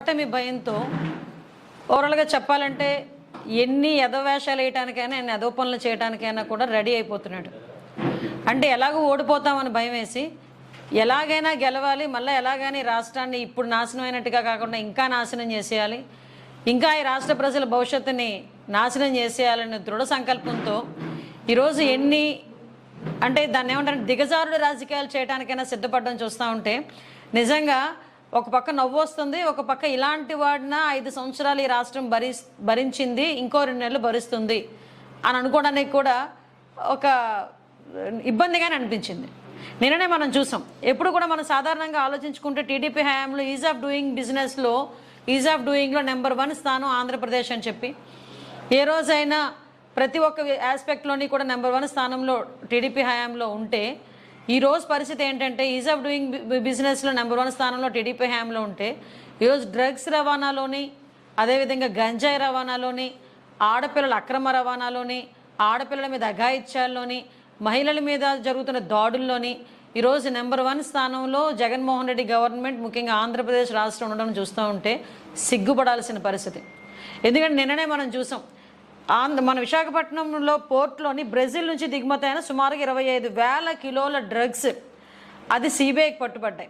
ఓటమి భయంతో ఓవరాల్గా చెప్పాలంటే ఎన్ని ఎదవేషాలు వేయటానికైనా ఎన్ని అదోపనలు చేయడానికైనా కూడా రెడీ అయిపోతున్నాడు. అంటే ఎలాగో ఓడిపోతామని భయం వేసి ఎలాగైనా గెలవాలి, మళ్ళీ ఎలాగైనా రాష్ట్రాన్ని ఇప్పుడు నాశనం అయినట్టుగా కాకుండా ఇంకా నాశనం చేసేయాలి, ఇంకా ఈ రాష్ట్ర ప్రజల భవిష్యత్తుని నాశనం చేసేయాలనే దృఢ సంకల్పంతో ఈరోజు ఎన్ని అంటే దాన్ని ఏమంటారు దిగజారుడు రాజకీయాలు చేయడానికైనా సిద్ధపడడం చూస్తూ ఉంటే నిజంగా ఒక పక్క నవ్వు వస్తుంది, ఒక పక్క ఇలాంటి వాడిన 5 సంవత్సరాలు ఈ రాష్ట్రం భరించింది, ఇంకో 2 నెలలు భరిస్తుంది అని అనుకోవడానికి కూడా ఒక ఇబ్బందిగానే అనిపించింది. నిన్ననే మనం చూసాం. ఎప్పుడు కూడా మనం సాధారణంగా ఆలోచించుకుంటే టీడీపీ హయాంలో ఈజ్ ఆఫ్ డూయింగ్ బిజినెస్లో ఈజ్ ఆఫ్ డూయింగ్లో నెంబర్ 1 స్థానం ఆంధ్రప్రదేశ్ అని చెప్పి ఏ రోజైనా ప్రతి ఒక్క ఆస్పెక్ట్లోని కూడా నెంబర్ 1 స్థానంలో టీడీపీ హయాంలో ఉంటే ఈరోజు పరిస్థితి ఏంటంటే ఈజ్ ఆఫ్ డూయింగ్ బిజినెస్లో నెంబర్ 1 స్థానంలో టీడీపీ హయాంలో ఉంటే ఈరోజు డ్రగ్స్ రవాణాలోని, అదేవిధంగా గంజాయి రవాణాలోని, ఆడపిల్లల అక్రమ రవాణాలోని, ఆడపిల్లల మీద అఘాయిత్యాల్లోని, మహిళల మీద జరుగుతున్న దాడుల్లోని ఈరోజు నెంబర్ 1 స్థానంలో జగన్మోహన్ రెడ్డి గవర్నమెంట్, ముఖ్యంగా ఆంధ్రప్రదేశ్ రాష్ట్రం ఉండడం చూస్తూ ఉంటే సిగ్గుపడాల్సిన పరిస్థితి. ఎందుకంటే నిన్ననే మనం చూసాం, మన విశాఖపట్నంలో పోర్ట్లోని బ్రెజిల్ నుంచి దిగుమతి అయిన సుమారుగా 25,000 కిలోల డ్రగ్స్ అది సిబిఐకి పట్టుబడ్డాయి.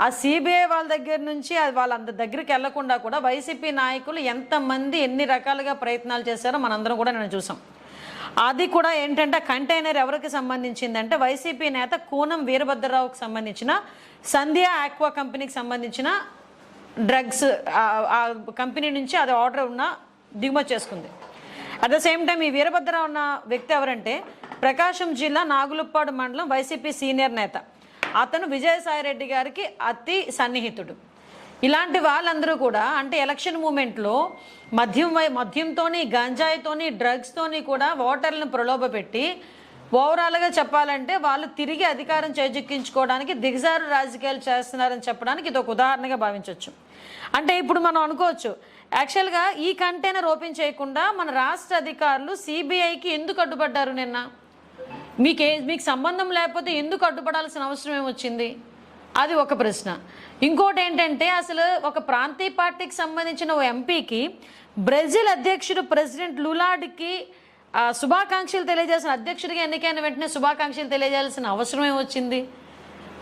ఆ సిబిఐ వాళ్ళ దగ్గర నుంచి అది వాళ్ళంత దగ్గరికి వెళ్లకుండా కూడా వైసీపీ నాయకులు ఎంతమంది ఎన్ని రకాలుగా ప్రయత్నాలు చేశారో మనందరం కూడా నేను చూసాం. అది కూడా ఏంటంటే కంటైనర్ ఎవరికి సంబంధించిందంటే వైసీపీ నేత కూనం వీరభద్రరావుకి సంబంధించిన సంధ్యా ఆక్వా కంపెనీకి సంబంధించిన డ్రగ్స్ ఆ కంపెనీ నుంచి అది ఆర్డర్ ఉన్న దిగుమతి చేసుకుంది. అట్ ద సేమ్ టైం ఈ వీరభద్రరావు ఉన్న వ్యక్తి ఎవరంటే ప్రకాశం జిల్లా నాగులుప్పాడు మండలం వైసీపీ సీనియర్ నేత. అతను విజయసాయిరెడ్డి గారికి అతి సన్నిహితుడు. ఇలాంటి వాళ్ళందరూ కూడా అంటే ఎలక్షన్ మూమెంట్లో మద్యంతోని, గంజాయితోని, డ్రగ్స్తోని కూడా ఓటర్లను ప్రలోభపెట్టి ఓవరాల్గా చెప్పాలంటే వాళ్ళు తిరిగి అధికారం చేజిక్కించుకోవడానికి దిగజారు రాజకీయాలు చేస్తున్నారని చెప్పడానికి ఇది ఒక ఉదాహరణగా భావించవచ్చు. అంటే ఇప్పుడు మనం అనుకోవచ్చు, యాక్చువల్గా ఈ కంటైనర్ ఓపెన్ చేయకుండా మన రాష్ట్ర అధికారులు సిబిఐకి ఎందుకు అడ్డుపడ్డారు? నిన్న మీకు సంబంధం లేకపోతే ఎందుకు అడ్డుపడాల్సిన అవసరం ఏమొచ్చింది? అది ఒక ప్రశ్న. ఇంకోటి ఏంటంటే అసలు ఒక ప్రాంతీయ పార్టీకి సంబంధించిన ఓ ఎంపీకి బ్రెజిల్ అధ్యక్షుడు ప్రెసిడెంట్ లులాడ్కి శుభాకాంక్షలు తెలియజేసిన, అధ్యక్షుడిగా ఎన్నికైన వెంటనే శుభాకాంక్షలు తెలియజేయాల్సిన అవసరం ఏమొచ్చింది?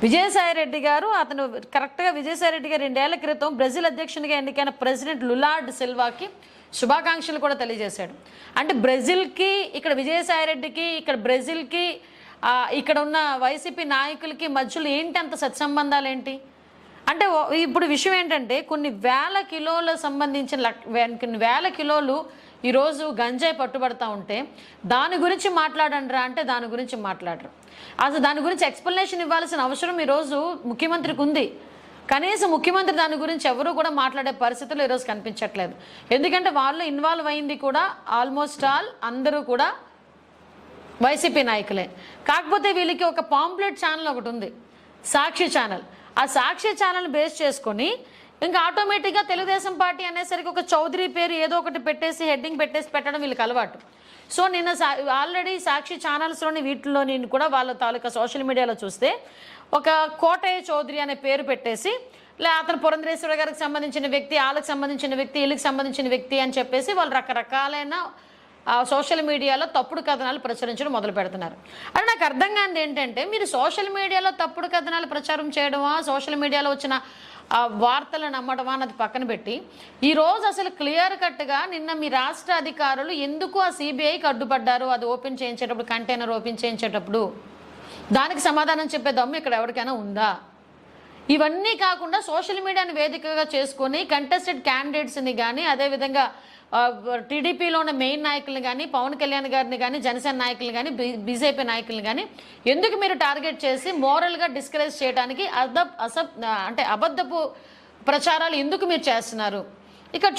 విజయసాయిరెడ్డి గారు అతను కరెక్ట్గా విజయసాయిరెడ్డి గారు 2 ఏళ్ల క్రితం బ్రెజిల్ అధ్యక్షునిగా ఎన్నికైన ప్రెసిడెంట్ లులాడ్ సిల్వాకి శుభాకాంక్షలు కూడా తెలియజేశాడు. అంటే బ్రెజిల్కి, ఇక్కడ విజయసాయిరెడ్డికి, ఇక్కడ బ్రెజిల్కి, ఇక్కడ ఉన్న వైసీపీ నాయకులకి మధ్యలో ఏంటి అంత సత్సంబంధాలు ఏంటి? అంటే ఇప్పుడు విషయం ఏంటంటే కొన్ని వేల కిలోల సంబంధించిన కొన్ని వేల కిలోలు ఈరోజు గంజాయి పట్టుబడతా ఉంటే దాని గురించి మాట్లాడండిరా అంటే దాని గురించి మాట్లాడరు. అసలు దాని గురించి ఎక్స్ప్లెనేషన్ ఇవ్వాల్సిన అవసరం ఈరోజు ముఖ్యమంత్రికి ఉంది. కనీసం ముఖ్యమంత్రి దాని గురించి ఎవరు కూడా మాట్లాడే పరిస్థితులు ఈరోజు కనిపించట్లేదు. ఎందుకంటే వాళ్ళు ఇన్వాల్వ్ అయింది కూడా ఆల్మోస్ట్ ఆల్ అందరూ కూడా వైసీపీ నాయకులే. కాకపోతే వీళ్ళకి ఒక పాంప్లెట్ ఛానల్ ఒకటి ఉంది, సాక్షి ఛానల్. ఆ సాక్షి ఛానల్ బేస్ చేసుకొని ఇంకా ఆటోమేటిక్గా తెలుగుదేశం పార్టీ అనేసరికి ఒక చౌదరి పేరు ఏదో ఒకటి పెట్టేసి హెడ్డింగ్ పెట్టడం వీళ్ళకి అలవాటు. సో నిన్న ఆల్రెడీ సాక్షి ఛానల్స్లోని వీటిలోని కూడా వాళ్ళ తాలూకా సోషల్ మీడియాలో చూస్తే ఒక కోటయ్య చౌదరి అనే పేరు పెట్టేసి అతను పురంధరేశ్వర గారికి సంబంధించిన వ్యక్తి, వాళ్ళకి సంబంధించిన వ్యక్తి, వీళ్ళకి సంబంధించిన వ్యక్తి అని చెప్పేసి వాళ్ళు రకరకాలైన సోషల్ మీడియాలో తప్పుడు కథనాలు ప్రచురించడం మొదలు పెడుతున్నారు. అది నాకు అర్థం కానిది ఏంటంటే మీరు సోషల్ మీడియాలో తప్పుడు కథనాలు ప్రచారం చేయడమా, సోషల్ మీడియాలో వచ్చిన వార్తలు నమ్మడమా అన్నది పక్కన పెట్టి ఈరోజు అసలు క్లియర్ కట్గా నిన్న మీ రాష్ట్ర అధికారులు ఎందుకు ఆ సిబిఐకి అడ్డుపడ్డారు? అది ఓపెన్ చేయించేటప్పుడు, కంటైనర్ ఓపెన్ చేయించేటప్పుడు దానికి సమాధానం చెప్పే దమ్ము ఇక్కడ ఎవరికైనా ఉందా? ఇవన్నీ కాకుండా సోషల్ మీడియాని వేదికగా చేసుకొని కంటెస్టెడ్ క్యాండిడేట్స్ని కానీ, అదేవిధంగా టీడీపీలో ఉన్న మెయిన్ నాయకులను కానీ, పవన్ కళ్యాణ్ గారిని కానీ, జనసేన నాయకులను కానీ, బీజేపీ నాయకులను కానీ ఎందుకు మీరు టార్గెట్ చేసి మోరల్గా డిస్కరేజ్ చేయడానికి అంటే అబద్ధపు ప్రచారాలు ఎందుకు మీరు చేస్తున్నారు? ఇక్కడ